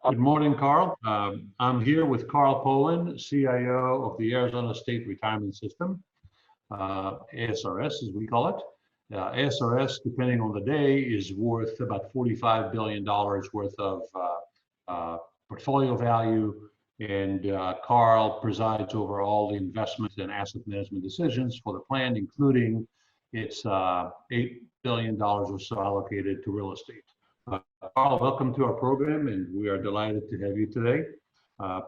Good morning, Karl. I'm here with Karl Polen, CIO of the Arizona State Retirement System, ASRS as we call it. ASRS, depending on the day, is worth about $45 billion worth of portfolio value, and Karl presides over all the investments and asset management decisions for the plan, including its $8 billion or so allocated to real estate. Karl, welcome to our program, and we are delighted to have you today.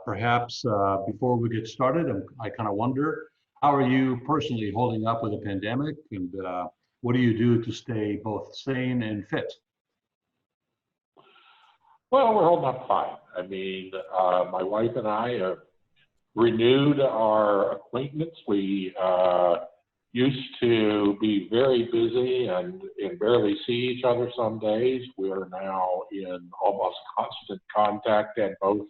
Perhaps before we get started, I kind of wonder, how are you personally holding up with the pandemic, and what do you do to stay both sane and fit? Well, we're holding up fine. I mean, my wife and I have renewed our acquaintance. We used to be very busy and barely see each other some days. We are now in almost constant contact and both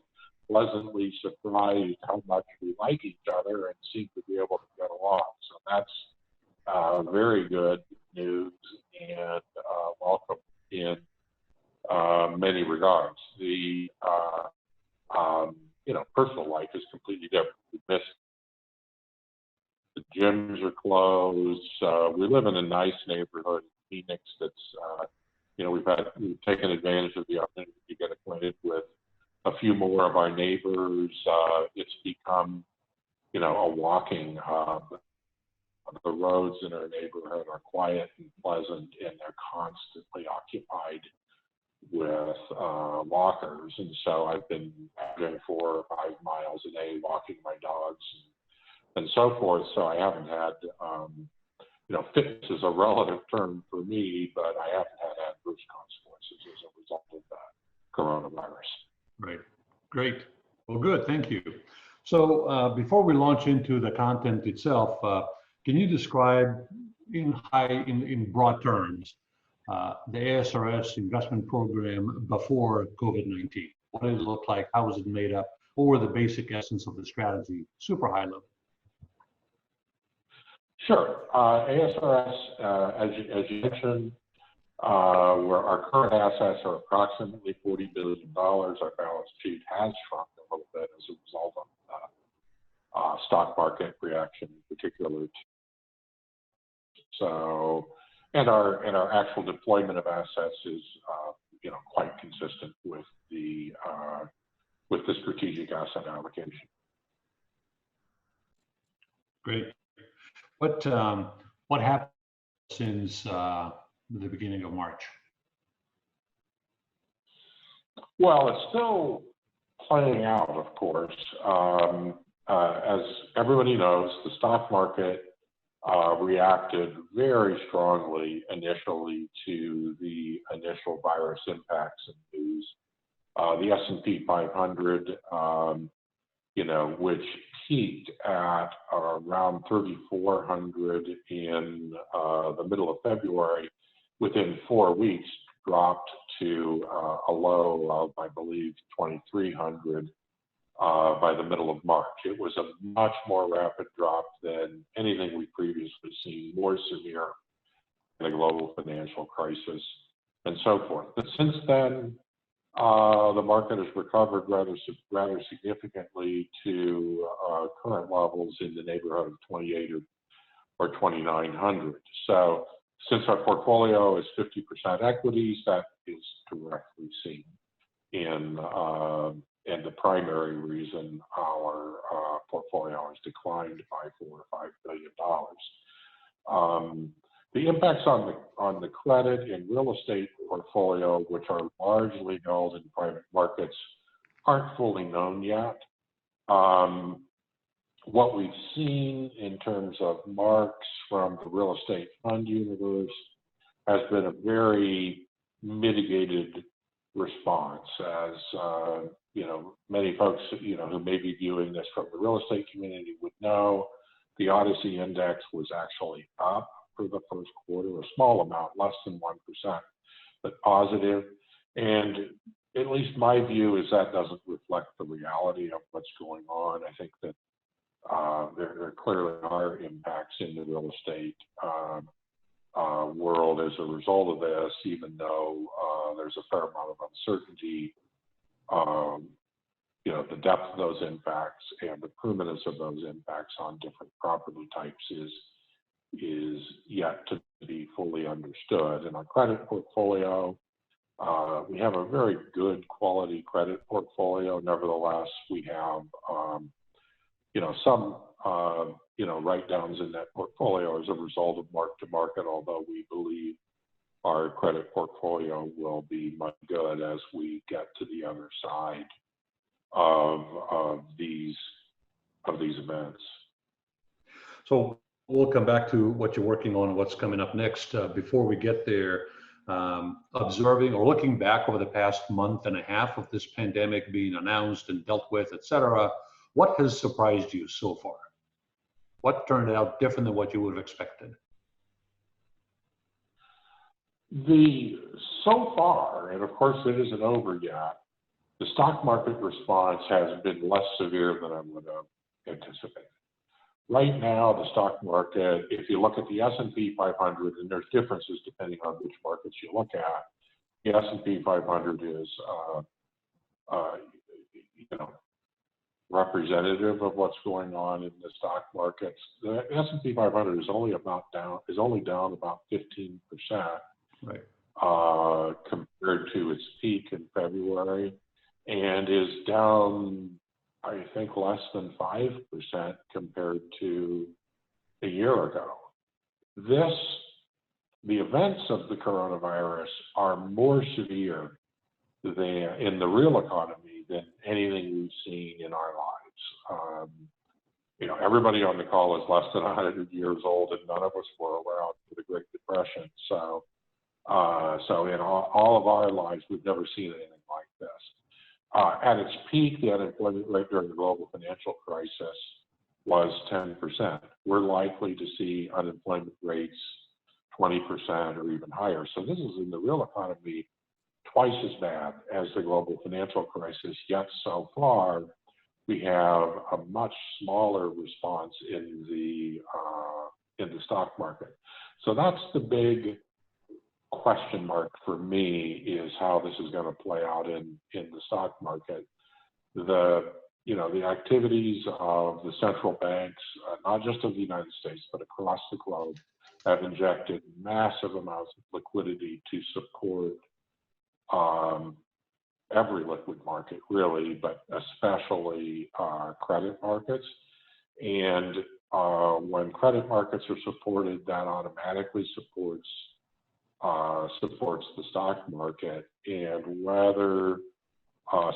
pleasantly surprised how much we like each other and seem to be able to get along. So that's very good news and welcome in many regards. The personal life is completely different. We miss the gyms are closed. We live in a nice neighborhood in Phoenix that's, we've taken advantage of the opportunity to get acquainted with a few more of our neighbors. It's become, a walking hub. The roads in our neighborhood are quiet and pleasant, and they're constantly occupied with walkers. And so I've been averaging 4 or 5 miles a day walking my dogs and so forth. So I haven't had, fitness is a relative term for me, but I haven't had adverse consequences as a result of that coronavirus. Right. Great. Well, good. Thank you. So before we launch into the content itself, can you describe in broad terms the ASRS investment program before COVID-19? What did it look like? How was it made up? What were the basic essence of the strategy? Super high level. Sure. ASRS, as you mentioned, where our current assets are approximately $40 billion. Our balance sheet has shrunk a little bit as a result of stock market reaction, in particular. So, and our actual deployment of assets is, quite consistent with the strategic asset allocation. Great. What happened since the beginning of March? Well, it's still playing out, of course. As everybody knows, the stock market reacted very strongly initially to the initial virus impacts and news. The S&P 500, which peaked at around 3,400 in the middle of February, within 4 weeks dropped to a low of, I believe, 2,300 by the middle of March. It was a much more rapid drop than anything we've previously seen, more severe than the global financial crisis and so forth. But since then, the market has recovered rather significantly to current levels in the neighborhood of 2,800 or 2,900. So since our portfolio is 50% equities, that is directly seen in and the primary reason our portfolio has declined by $4 or $5 billion. The impacts on the credit and real estate portfolio, which are largely held in private markets, aren't fully known yet. What we've seen in terms of marks from the real estate fund universe has been a very mitigated response, as many folks who may be viewing this from the real estate community would know. The Odyssey Index was actually up for the first quarter, a small amount, less than 1%, but positive. And at least my view is that doesn't reflect the reality of what's going on. I think that there clearly are impacts in the real estate world as a result of this, even though there's a fair amount of uncertainty you know, the depth of those impacts and the permanence of those impacts on different property types is yet to be fully understood. In our credit portfolio, we have a very good quality credit portfolio. Nevertheless, we have, you know, some, you know, write-downs in that portfolio as a result of mark-to-market, although we believe our credit portfolio will be much good as we get to the other side of these events. So we'll come back to what you're working on and what's coming up next. Before we get there, observing or looking back over the past month and a half of this pandemic being announced and dealt with, et cetera, what has surprised you so far? What turned out different than what you would have expected? So far, and of course it isn't over yet, the stock market response has been less severe than I would have anticipated. Right now, the stock market, if you look at the S&P 500, and there's differences depending on which markets you look at, the S&P 500 is, you know, representative of what's going on in the stock markets. The S&P 500 is only down about 15%, right, compared to its peak in February, and is down, I think, less than 5% compared to a year ago. The events of the coronavirus are more severe in the real economy than anything we've seen in our lives. You know, everybody on the call is less than 100 years old, and none of us were around for the Great Depression. So in all of our lives, we've never seen anything like this. At its peak, the unemployment rate during the global financial crisis was 10%. We're likely to see unemployment rates 20% or even higher. So this is in the real economy twice as bad as the global financial crisis, yet so far we have a much smaller response in the stock market. So that's the big question mark for me, is how this is going to play out in the stock market. You know, the activities of the central banks, not just of the United States, but across the globe, have injected massive amounts of liquidity to support every liquid market, really, but especially credit markets. And when credit markets are supported, that automatically supports the stock market. And whether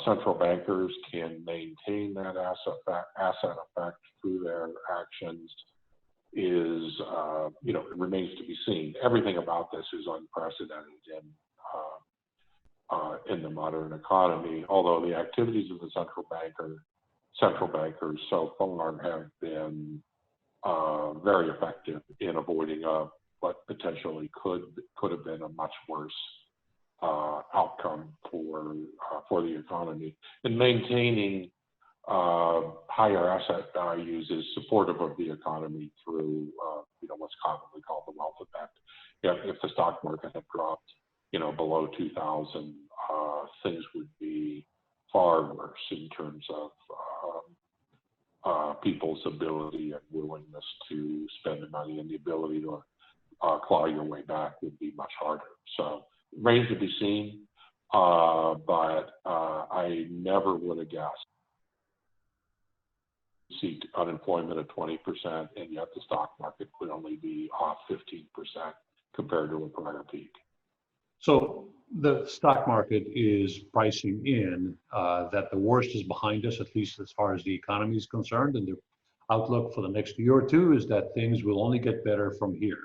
central bankers can maintain that asset effect through their actions is, you know, it remains to be seen. Everything about this is unprecedented in the modern economy, although the activities of the central bankers so far have been very effective in avoiding what potentially could have been a much worse outcome for the economy. And maintaining higher asset values is supportive of the economy through you know, what's commonly called the wealth effect. If the stock market had dropped, you know, below 2,000, things would be far worse in terms of people's ability and willingness to spend the money, and the ability to claw your way back would be much harder. So remains to be seen, but I never would have guessed see unemployment at 20%, and yet the stock market would only be off 15% compared to a prior peak. So the stock market is pricing in that the worst is behind us, at least as far as the economy is concerned, and the outlook for the next year or two is that things will only get better from here.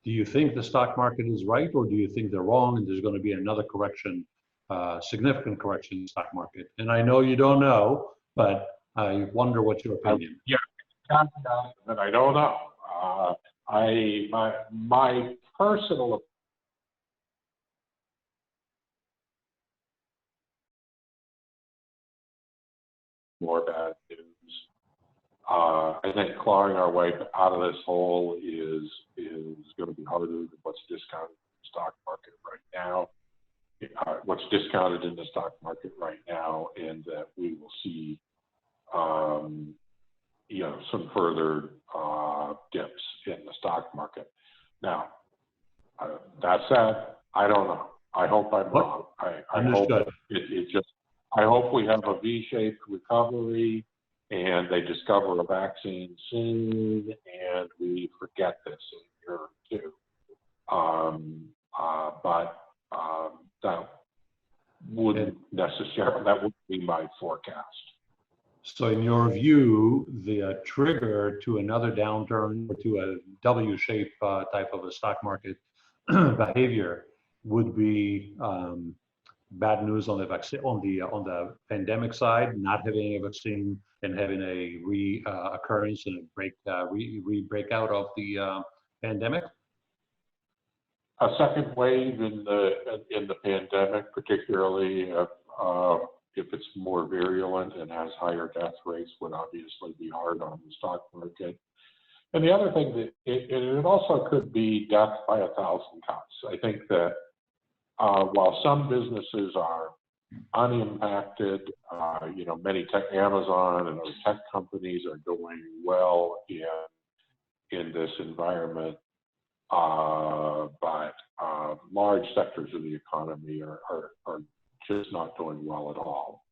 Do you think the stock market is right, or do you think they're wrong and there's going to be another correction, significant correction in the stock market? And I know you don't know, but I wonder what's your opinion. Yeah, and I don't know. My personal more bad news. I think clawing our way out of this hole is going to be harder than what's discounted in the stock market right now. What's discounted in the stock market right now, and that we will see, some further dips in the stock market. Now, that said, I don't know. I hope I'm wrong. I hope I hope we have a V-shaped recovery, and they discover a vaccine soon, and we forget this in a year or two. But that wouldn't necessarily, that wouldn't be my forecast. So in your view, the trigger to another downturn or to a W-shaped type of a stock market behavior would be bad news on the vaccine, on the pandemic side, not having a vaccine and having a occurrence and a breakout of the pandemic. A second wave in the pandemic, particularly if it's more virulent and has higher death rates, would obviously be hard on the stock market. And the other thing that it also could be death by 1,000 cuts. I think that while some businesses are unimpacted, many Amazon and other tech companies are doing well in this environment, but large sectors of the economy are just not doing well at all,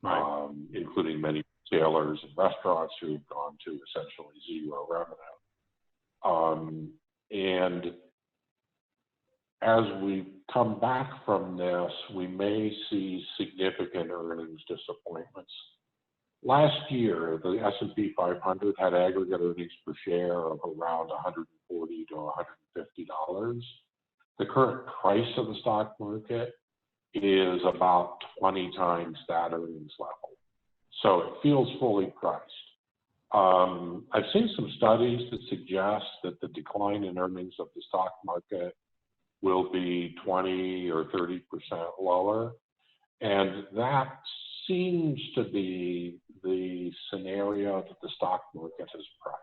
right. Including many retailers and restaurants who've gone to essentially zero revenue. And as we come back from this, we may see significant earnings disappointments. Last year, the S&P 500 had aggregate earnings per share of around $140 to $150. The current price of the stock market is about 20 times that earnings level. So it feels fully priced. I've seen some studies that suggest that the decline in earnings of the stock market will be 20 or 30% lower. And that seems to be the scenario that the stock market has priced.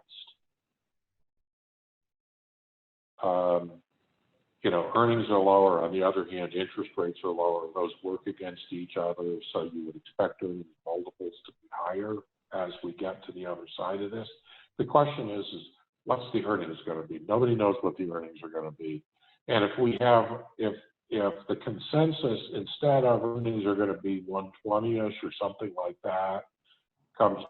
Earnings are lower. On the other hand, interest rates are lower. Those work against each other. So you would expect earnings multiples to be higher as we get to the other side of this. The question is what's the earnings going to be? Nobody knows what the earnings are going to be. And if the consensus, instead of earnings are going to be 120-ish or something like that, comes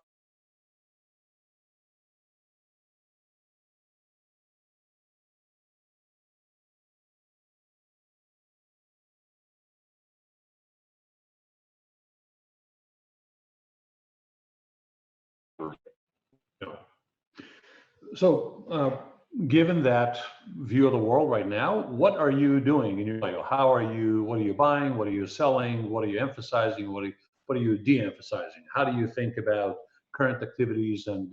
So, given that view of the world right now, what are you doing in your life? What are you buying? What are you selling? What are you emphasizing? What are you de-emphasizing? How do you think about current activities, and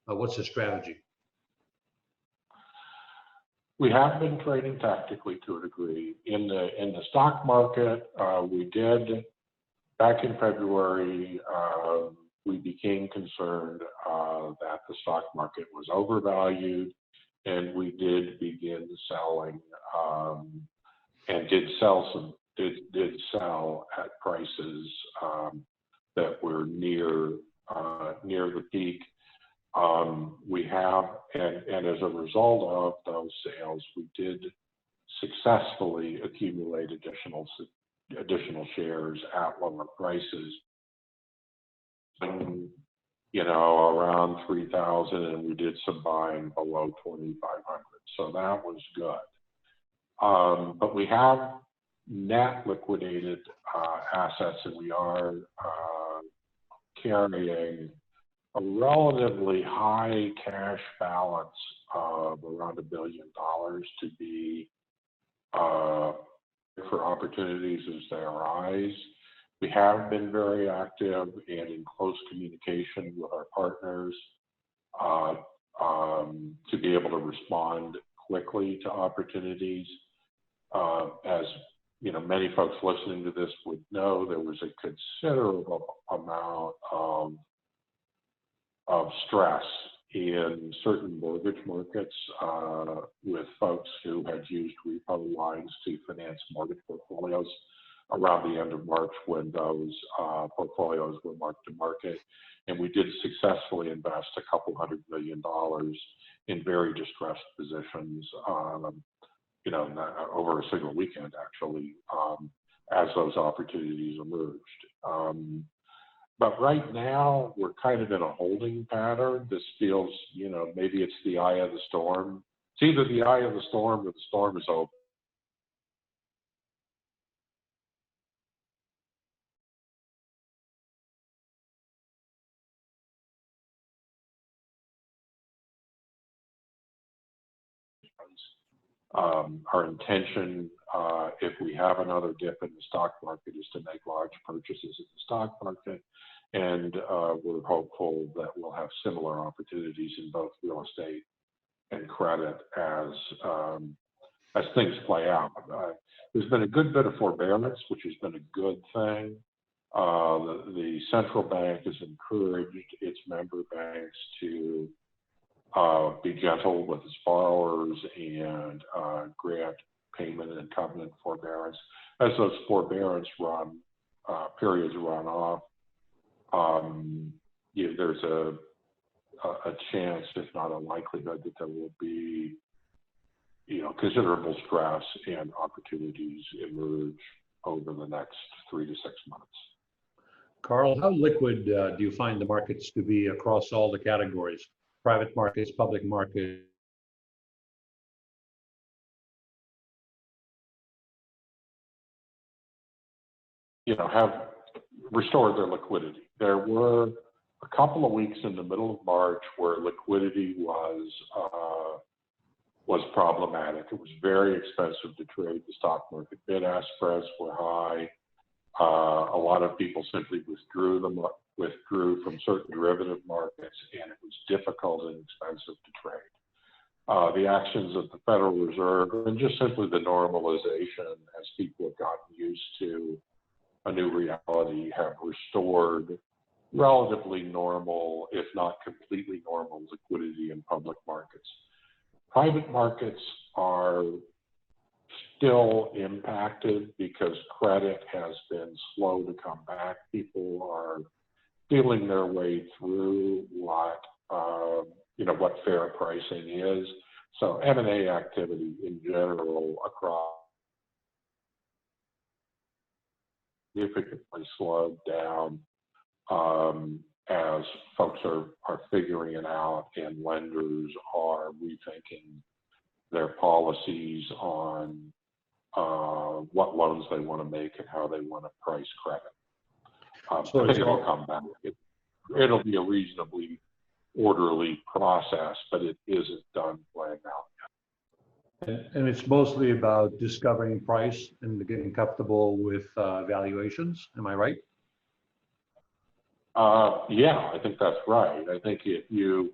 what's the strategy? We have been trading tactically to a degree. In the stock market, we did, back in February, we became concerned that the stock market was overvalued, and we did begin selling and did sell at prices that were near the peak. We have, and as a result of those sales, we did successfully accumulate additional shares at lower prices. Around 3,000, and we did some buying below 2,500. So that was good. But we have net liquidated assets, and we are carrying a relatively high cash balance of around $1 billion to be for opportunities as they arise. We have been very active and in close communication with our partners to be able to respond quickly to opportunities. As many folks listening to this would know, there was a considerable amount of stress in certain mortgage markets with folks who had used repo lines to finance mortgage portfolios. around the end of March when those portfolios were marked to market. And we did successfully invest a couple $100 million in very distressed positions, you know, over a single weekend, actually, as those opportunities emerged. But right now, we're kind of in a holding pattern. This feels, you know, maybe it's the eye of the storm. It's either the eye of the storm or the storm is over. Our intention, if we have another dip in the stock market, is to make large purchases in the stock market. And we're hopeful that we'll have similar opportunities in both real estate and credit as things play out. There's been a good bit of forbearance, which has been a good thing. The central bank has encouraged its member banks to be gentle with its borrowers and grant payment and covenant forbearance. As those forbearance periods run off, there's a chance, if not a likelihood, that there will be, you know, considerable stress and opportunities emerge over the next 3 to 6 months. Karl, how liquid do you find the markets to be across all the categories? Private markets, public markets? You know, have restored their liquidity. There were a couple of weeks in the middle of March where liquidity was problematic. It was very expensive to trade the stock market. Bid-ask spreads were high. A lot of people simply withdrew from certain derivative markets, and it was difficult and expensive to trade. The actions of the Federal Reserve and just simply the normalization as people have gotten used to a new reality have restored relatively normal, if not completely normal, liquidity in public markets. Private markets are still impacted because credit has been slow to come back. People are feeling their way through what fair pricing is. So M&A activity in general across significantly slowed down as folks are figuring it out and lenders are rethinking their policies on what loans they want to make and how they want to price credit. So I think it'll come back. It'll be a reasonably orderly process, but it isn't done playing out yet. And it's mostly about discovering price and getting comfortable with valuations. Am I right? Yeah, I think that's right. I think if you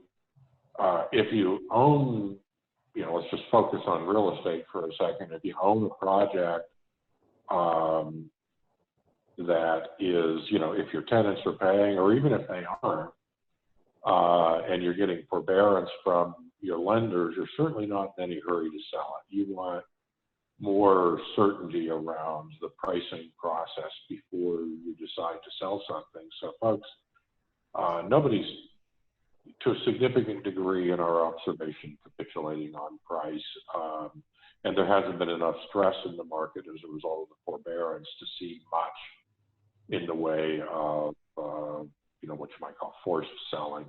own, you know, let's just focus on real estate for a second. If you own a project that is, you know, if your tenants are paying, or even if they aren't, and you're getting forbearance from your lenders, you're certainly not in any hurry to sell it. You want more certainty around the pricing process before you decide to sell something. So folks, nobody's, to a significant degree in our observation, capitulating on price. And there hasn't been enough stress in the market as a result of the forbearance to see much in the way of, you know, what you might call forced selling.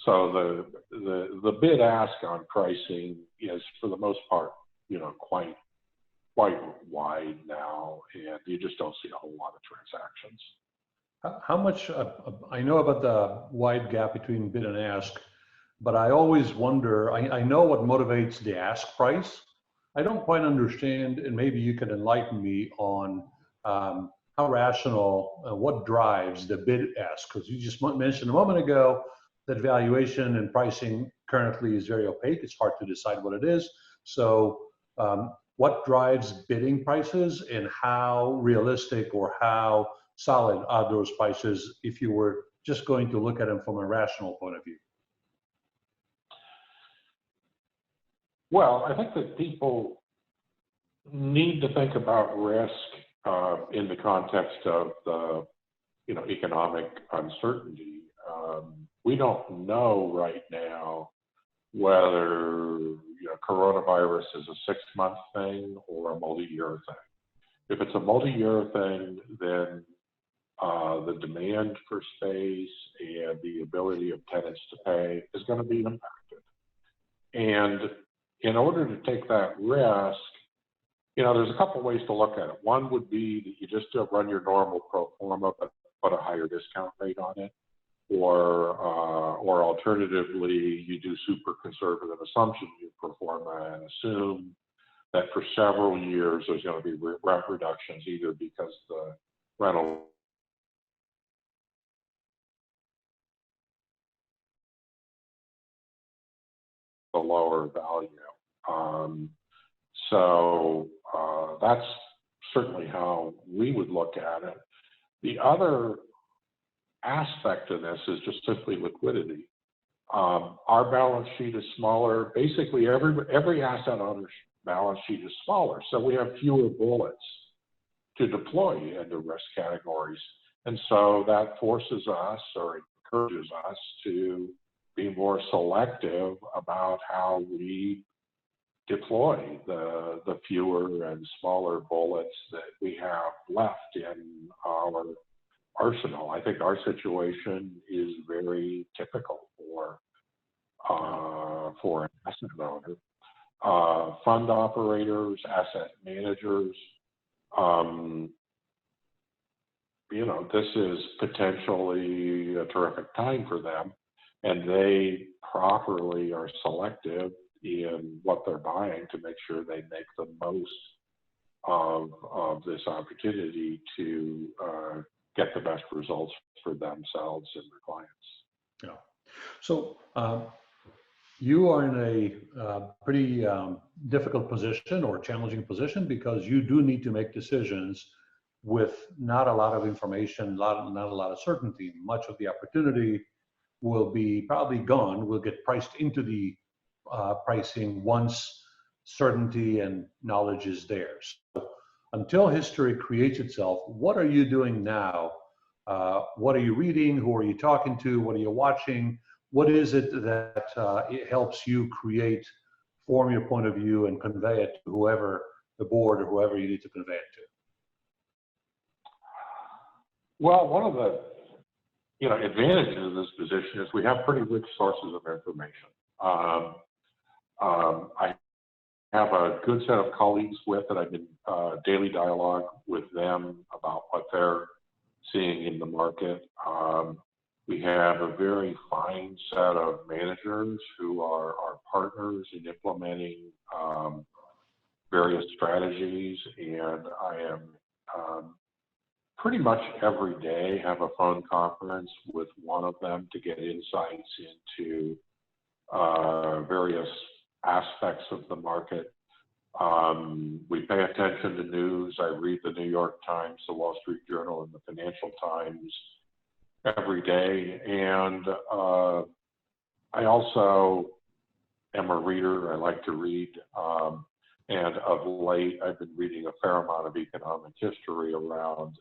So the bid ask on pricing is, for the most part, you know, quite wide now, and you just don't see a whole lot of transactions. How much, I know about the wide gap between bid and ask, but I always wonder, I know what motivates the ask price. I don't quite understand, and maybe you can enlighten me on how rational, what drives the bid ask, because you just mentioned a moment ago that valuation and pricing currently is very opaque. It's hard to decide what it is. So what drives bidding prices, and how realistic or how solid are those prices if you were just going to look at them from a rational point of view? Well, I think that people need to think about risk in the context of the economic uncertainty. We don't know right now whether coronavirus is a 6-month thing or a multi-year thing. If it's a multi-year thing, then the demand for space and the ability of tenants to pay is going to be impacted. And in order to take that risk, there's a couple ways to look at it. One would be that you just run your normal pro forma, but put a higher discount rate on it. Or alternatively, you do super conservative assumptions you pro forma and assume that for several years there's going to be rent reductions, either because the rental the lower value. So that's certainly how we would look at it. The other aspect of this is just simply liquidity. Our balance sheet is smaller. Basically, every asset owner's balance sheet is smaller, so we have fewer bullets to deploy into risk categories. And so that forces us or encourages us to be more selective about how we deploy the fewer and smaller bullets that we have left in our arsenal. I think our situation is very typical for an asset owner. Fund operators, asset managers, this is potentially a terrific time for them, and they properly are selective in what they're buying to make sure they make the most of this opportunity to get the best results for themselves and their clients. Yeah. So you are in a pretty difficult position or challenging position because you do need to make decisions with not a lot of information, not a lot of certainty. Much of the opportunity will be probably gone, will get priced into the pricing once certainty and knowledge is there. So until history creates itself, what are you doing now? What are you reading? Who are you talking to? What are you watching? What is it that it helps you form your point of view and convey it to whoever, the board or whoever you need to convey it to? Well, one of the advantages of this position is we have pretty rich sources of information. I have a good set of colleagues that I've been daily dialogue with them about what they're seeing in the market. We have a very fine set of managers who are our partners in implementing various strategies, and I am pretty much every day have a phone conference with one of them to get insights into various aspects of the market. We pay attention to news. I read the New York Times, the Wall Street Journal, and the Financial Times every day. And I also am a reader. I like to read. And of late, I've been reading a fair amount of economic history around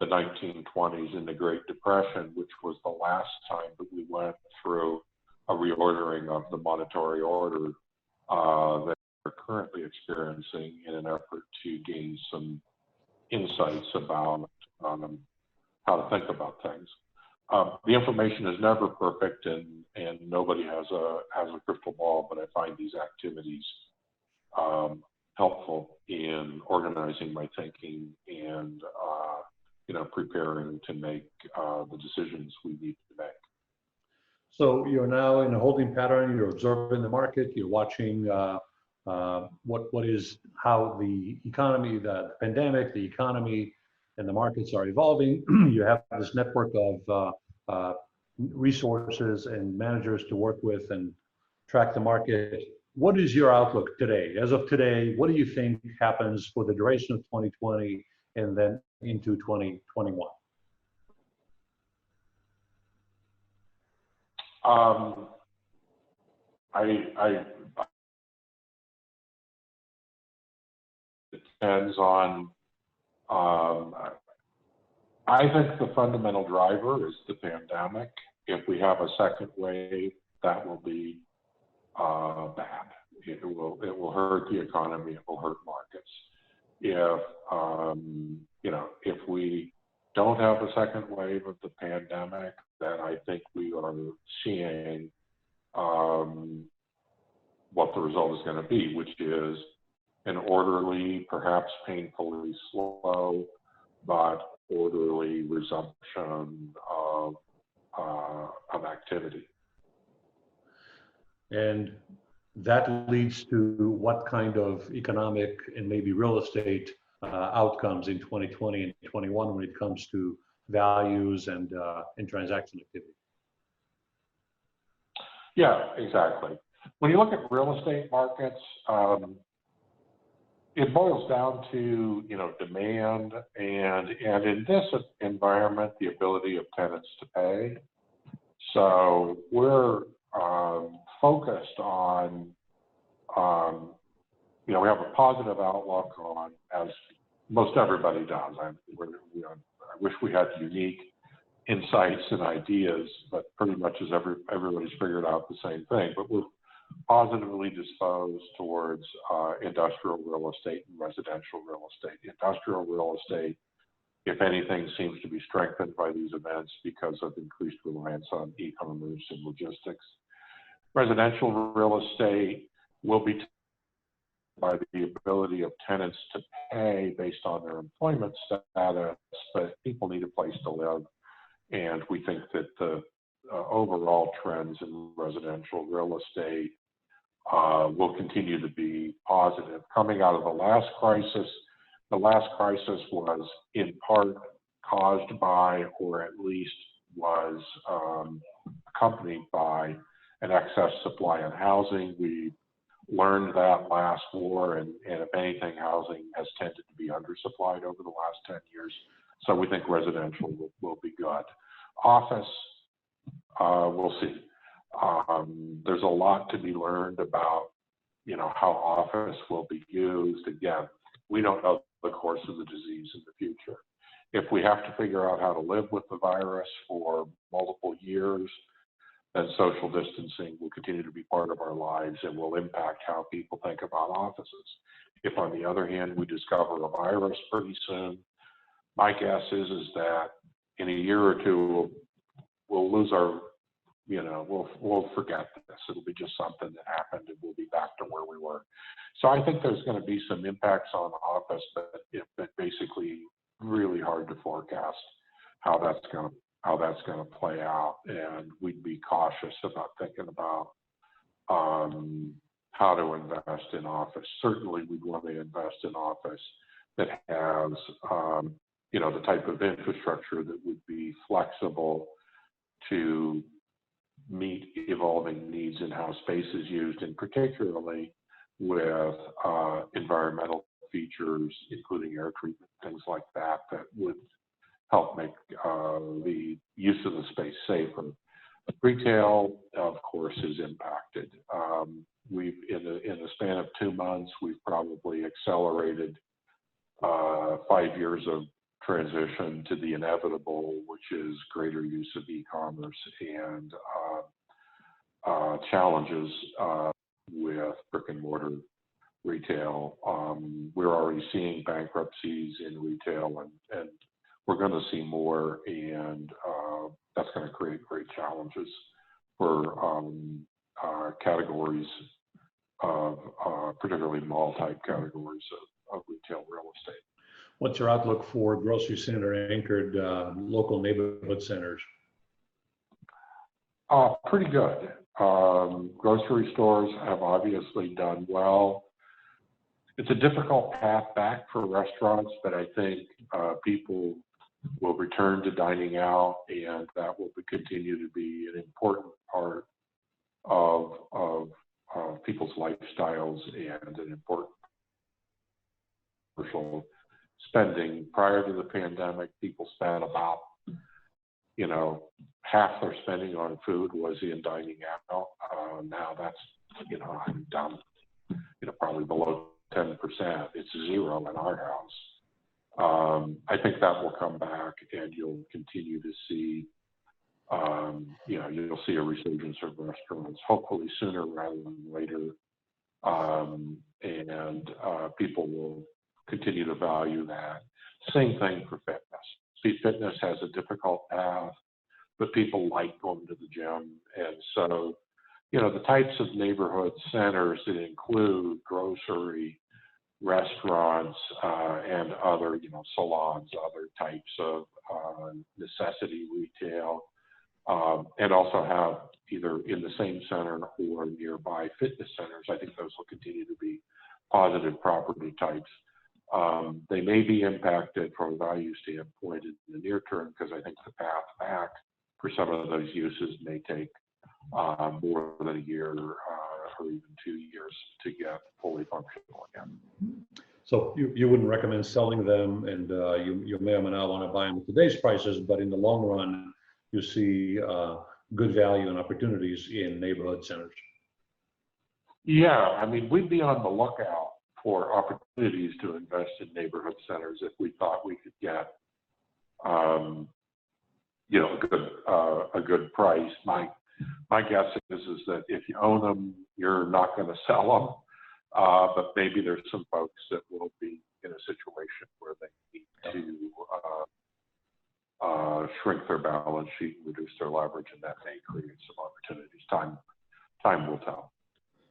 the 1920s and the Great Depression, which was the last time that we went through a reordering of the monetary order that we're currently experiencing in an effort to gain some insights about how to think about things. The information is never perfect, and nobody has a crystal ball, but I find these activities helpful in organizing my thinking and preparing to make the decisions we need to make. So you're now in a holding pattern. You're observing the market. You're watching how the economy, the pandemic, the economy, and the markets are evolving. You have this network of resources and managers to work with and track the market. What is your outlook today? As of today, what do you think happens for the duration of 2020 and then into 2021? It depends on I think the fundamental driver is the pandemic. If we have a second wave, that will be bad. It will hurt the economy. It will hurt markets. If if we don't have a second wave of the pandemic, then I think we are seeing what the result is going to be, which is an orderly, perhaps painfully slow, but orderly resumption of activity. And that leads to what kind of economic and maybe real estate outcomes in 2020 and 21 when it comes to values and transaction activity? Yeah, exactly. When you look at real estate markets, it boils down to demand and in this environment the ability of tenants to pay. So we're focused on we have a positive outlook on, as most everybody does. I wish we had unique insights and ideas, but pretty much as everybody's figured out the same thing. But we're positively disposed towards industrial real estate and residential real estate. Industrial real estate, if anything, seems to be strengthened by these events because of increased reliance on e-commerce and logistics. Residential real estate will be by the ability of tenants to pay based on their employment status, but people need a place to live. And we think that the overall trends in residential real estate will continue to be positive. Coming out of the last crisis was in part caused by, or at least was accompanied by, an excess supply in housing. We learned that last war, and if anything, housing has tended to be undersupplied over the last 10 years. So we think residential will be good. Office, we'll see. There's a lot to be learned about, how office will be used. Again, we don't know the course of the disease in the future. If we have to figure out how to live with the virus for multiple years, then social distancing will continue to be part of our lives and will impact how people think about offices. If, on the other hand, we discover a virus pretty soon, my guess is that in a year or two, we'll lose our, we'll forget this. It'll be just something that happened and we'll be back to where we were. So I think there's going to be some impacts on office, but basically really hard to forecast how that's going to play out, and we'd be cautious about thinking about how to invest in office. Certainly, we'd want to invest in office that has, the type of infrastructure that would be flexible to meet evolving needs in how space is used, and particularly with environmental features, including air treatment, things like that, that would help make the use of the space safer. Retail, of course, is impacted. We've in the span of 2 months, we've probably accelerated 5 years of transition to the inevitable, which is greater use of e-commerce and challenges with brick and mortar retail. We're already seeing bankruptcies in retail, and we're going to see more, and that's going to create great challenges for categories of, particularly mall-type categories of retail real estate. What's your outlook for grocery center anchored local neighborhood centers? Pretty good. Grocery stores have obviously done well. It's a difficult path back for restaurants, but I think people will return to dining out, and that will continue to be an important part of people's lifestyles and an important commercial spending. Prior to the pandemic, people spent about, half their spending on food was in dining out. Now that's, I'm down, probably below 10%. It's zero in our house. I think that will come back, and you'll continue to see, you'll see a resurgence of restaurants, hopefully sooner rather than later. And people will continue to value that. Same thing for fitness. See, fitness has a difficult path, but people like going to the gym. And so, the types of neighborhood centers that include grocery, restaurants, and other, salons, other types of necessity retail, and also have either in the same center or nearby fitness centers. I think those will continue to be positive property types. They may be impacted from a value standpoint in the near term, because I think the path back for some of those uses may take more than a year or even 2 years to get fully functional again. So you wouldn't recommend selling them, and you may or may not want to buy them at today's prices, but in the long run, you see good value and opportunities in neighborhood centers. Yeah, I mean, we'd be on the lookout for opportunities to invest in neighborhood centers if we thought we could get, a good price. My guess is that if you own them, you're not going to sell them, but maybe there's some folks that will be in a situation where they need to shrink their balance sheet and reduce their leverage, and that may create some opportunities. Time will tell.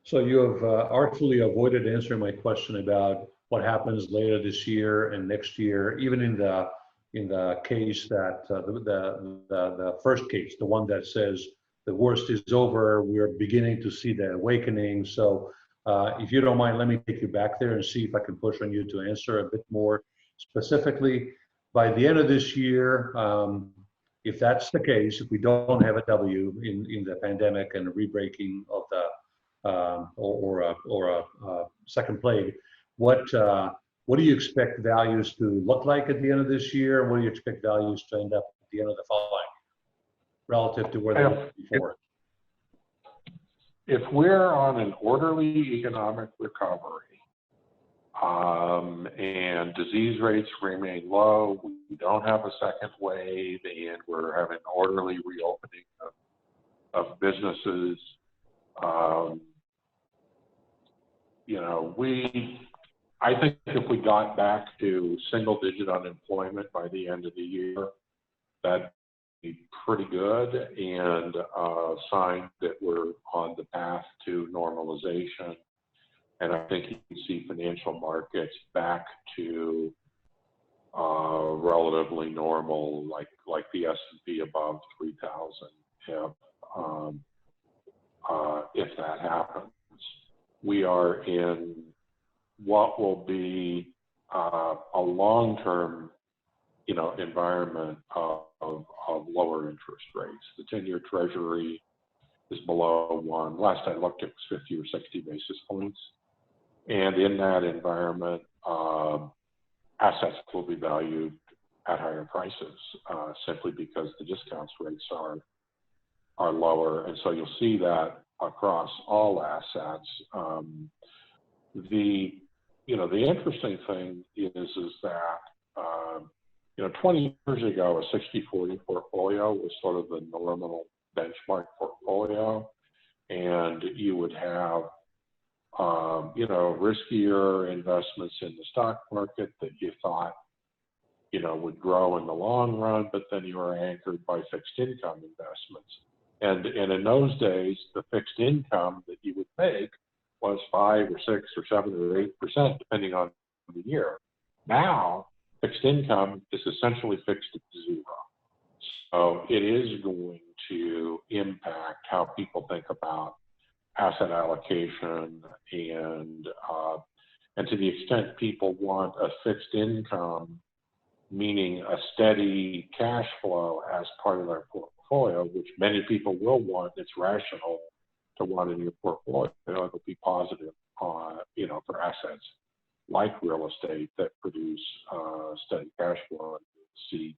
So you have artfully avoided answering my question about what happens later this year and next year, even in the case that the first case, the one that says the worst is over, we're beginning to see the awakening. So if you don't mind, let me take you back there and see if I can push on you to answer a bit more specifically. By the end of this year, if that's the case, if we don't have a W in the pandemic and a rebreaking of the or a second plague, what do you expect values to look like at the end of this year? What do you expect values to end up at the end of the following, relative to where they were before? If we're on an orderly economic recovery, and disease rates remain low, we don't have a second wave, and we're having an orderly reopening of businesses, I think if we got back to single-digit unemployment by the end of the year, that'd be pretty good, and a sign that we're on the path to normalization. And I think you can see financial markets back to relatively normal, like the S&P above 3,000. If that happens, we are in what will be a long-term, environment of lower interest rates. The 10-year Treasury is below 1. Last I looked, it was 50 or 60 basis points. And in that environment, assets will be valued at higher prices, simply because the discounts rates are lower. And so you'll see that across all assets. The interesting thing is that 20 years ago, a 60-40 portfolio was sort of the normal benchmark portfolio, and you would have riskier investments in the stock market that you thought would grow in the long run, but then you were anchored by fixed income investments. And in those days, the fixed income that you would make was 5 or 6 or 7 or 8%, depending on the year. Now, fixed income is essentially fixed at 0. So it is going to impact how people think about asset allocation, and to the extent people want a fixed income, meaning a steady cash flow as part of their portfolio, which many people will want, it's rational to want in your portfolio. It'll be positive, for assets like real estate that produce steady cash flow. And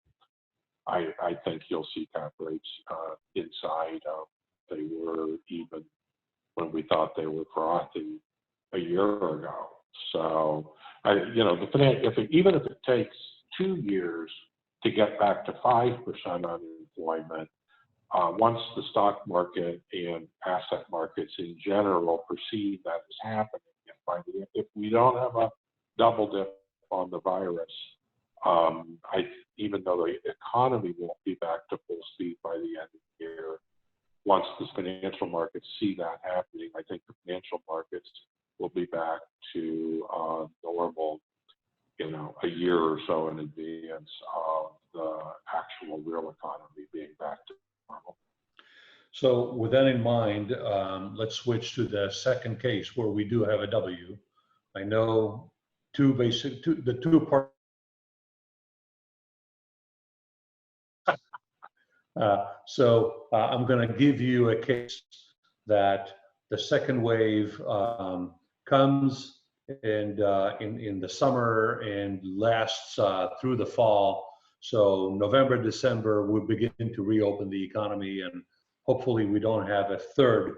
I think you'll see cap rates inside of they were even when we thought they were frothy a year ago. So, even if it takes 2 years to get back to 5% unemployment once the stock market and asset markets in general perceive that is happening. If we don't have a double dip on the virus, even though the economy won't be back to full speed by the end of the year, once the financial markets see that happening, I think the financial markets will be back to normal, a year or so in advance of the actual real economy being back to normal. So with that in mind, let's switch to the second case where we do have a W. I know the two parts. I'm going to give you a case that the second wave comes and in the summer and lasts through the fall. So November, December, we'll begin to reopen the economy, and hopefully we don't have a third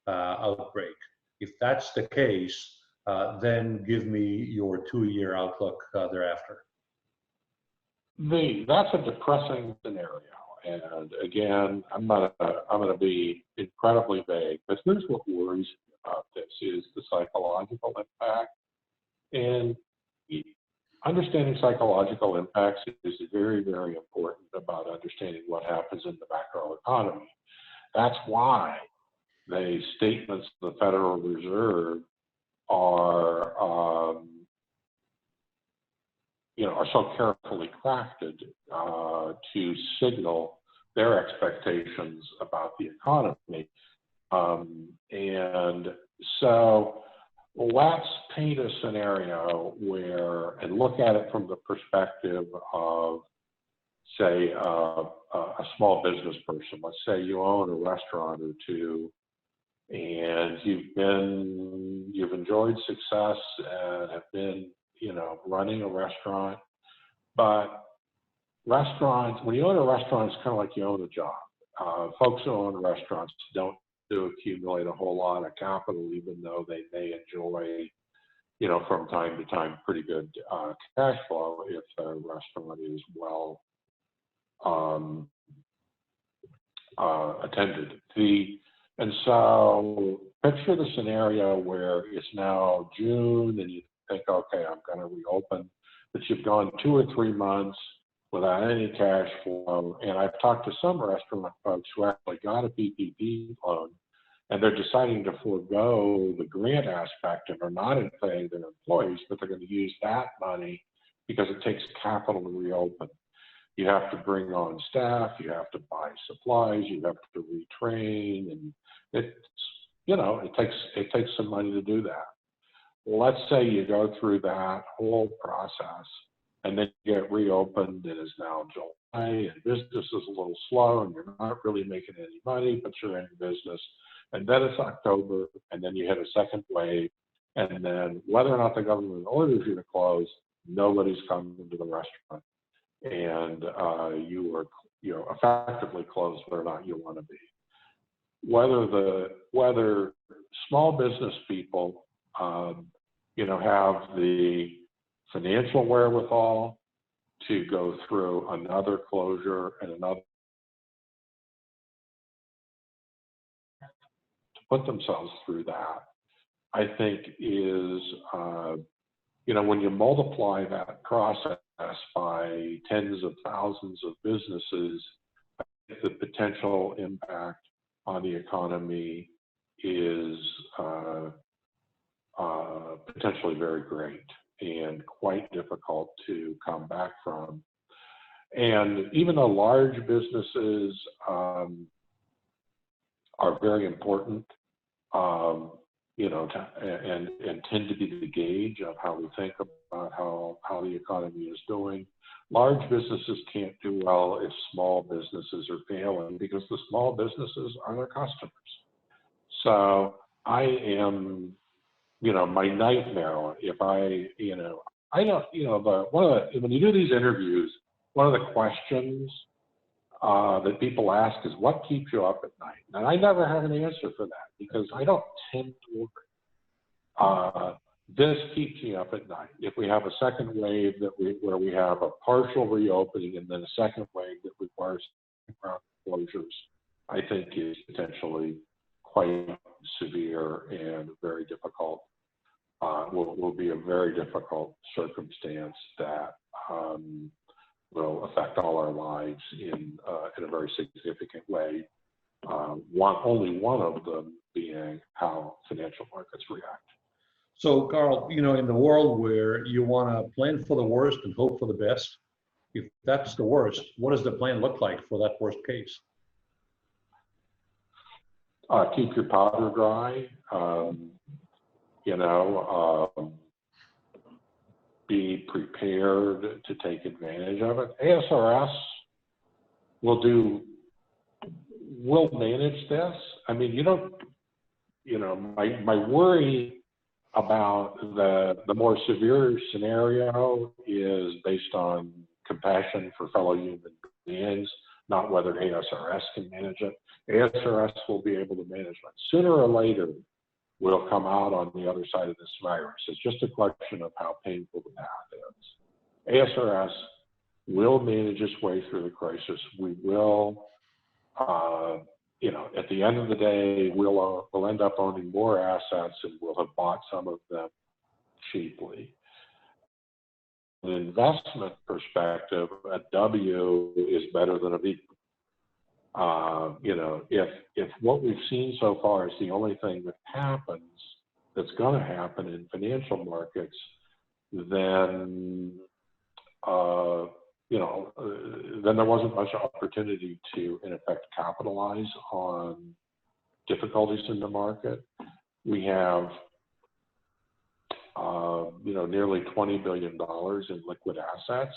outbreak. If that's the case, then give me your 2-year outlook thereafter. That's a depressing scenario. And again, I'm going to be incredibly vague, but here's what worries me about this is the psychological impact. And understanding psychological impacts is very, very important about understanding what happens in the macro economy. That's why the statements of the Federal Reserve are so carefully crafted to signal their expectations about the economy. And so let's paint a scenario and look at it from the perspective of, say, a small business person. Let's say you own a restaurant or two, and you've enjoyed success and have been, running a restaurant. But when you own a restaurant, it's kind of like you own a job. Folks who own restaurants don't accumulate a whole lot of capital, even though they may enjoy, from time to time, pretty good cash flow if the restaurant is well attended. And so picture the scenario where it's now June and you think, okay, I'm going to reopen, but you've gone 2 or 3 months without any cash flow. And I've talked to some restaurant folks who actually got a PPP loan, and they're deciding to forego the grant aspect and are not paying their employees, but they're going to use that money because it takes capital to reopen. You have to bring on staff, you have to buy supplies, you have to retrain, and it takes some money to do that. Well, let's say you go through that whole process and then you get reopened. It is now July and business is a little slow and you're not really making any money, but you're in business. And then it's October, and then you hit a second wave, and then whether or not the government orders you to close, nobody's coming to the restaurant, and you are effectively closed whether or not you want to be. Whether small business people have the financial wherewithal to go through another closure and another, to put themselves through that, I think is, when you multiply that process by tens of thousands of businesses, I think the potential impact on the economy is potentially very great and quite difficult to come back from. And even though large businesses are very important, and tend to be the gauge of how we think about how the economy is doing, large businesses can't do well if small businesses are failing, because the small businesses are their customers. So I am, my nightmare, if when you do these interviews, one of the questions that people ask is, what keeps you up at night? And I never have an answer for that, because I don't tend to worry. this keeps me up at night. If we have a second wave where we have a partial reopening and then a second wave that requires ground closures, I think is potentially quite severe and very difficult. Will be a very difficult circumstance that will affect all our lives in a very significant way. Only one of them being how financial markets react. So, Carl, you know, in the world where you want to plan for the worst and hope for the best, if that's the worst, what does the plan look like for that worst case? Keep your powder dry. You know, be prepared to take advantage of it. ASRS will manage this. I mean, you know, my worry about the more severe scenario is based on compassion for fellow human beings, not whether ASRS can manage it. ASRS will be able to manage it. Sooner or later, we'll come out on the other side of this virus. It's just a question of how painful the path is. ASRS will manage its way through the crisis. We will, you know, at the end of the day, we'll end up owning more assets and we'll have bought some of them cheaply. From an investment perspective, a W is better than a V. You know, if what we've seen so far is the only thing that happens, that's going to happen in financial markets, then you know, then there wasn't much opportunity to, in effect, capitalize on difficulties in the market. We have, you know, nearly $20 billion in liquid assets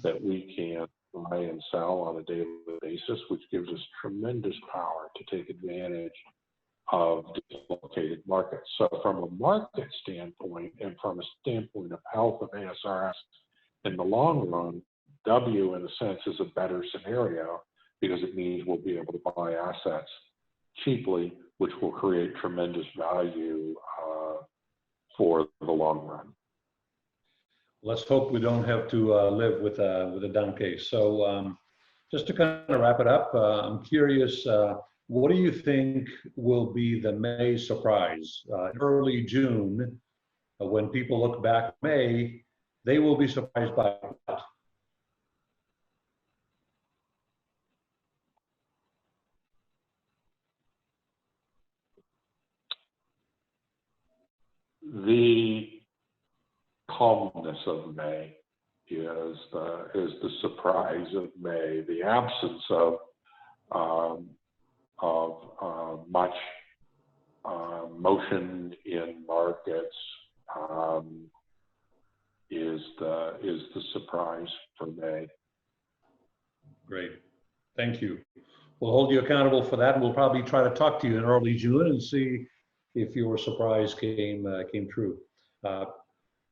that we can buy and sell on a daily basis, which gives us tremendous power to take advantage of dislocated markets. So from a market standpoint and from a standpoint of health of ASRS in the long run, W, in a sense, is a better scenario because it means we'll be able to buy assets cheaply, which will create tremendous value for the long run. Let's hope we don't have to live with a down case. So just to kind of wrap it up, I'm curious, what do you think will be the May surprise? Early June, when people look back at May, they will be surprised by what? The calmness of May is the surprise of May. The absence of much motion in markets is the surprise for May. Great, thank you. We'll hold you accountable for that, and we'll probably try to talk to you in early June and see if your surprise came true.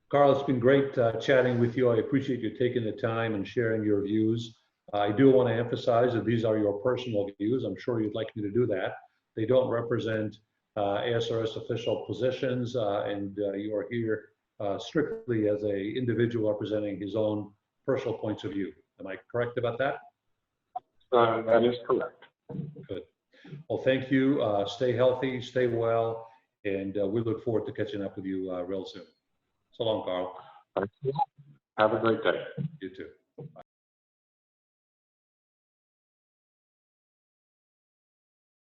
Carl, it's been great chatting with you. I appreciate you taking the time and sharing your views. I do want to emphasize that these are your personal views. I'm sure you'd like me to do that. They don't represent ASRS official positions, and you are here strictly as an individual representing his own personal points of view. Am I correct about that? That is correct. Good. Well, thank you. Stay healthy, stay well, and we look forward to catching up with you real soon. So long, Carl. Thank you. Have a great day. You too.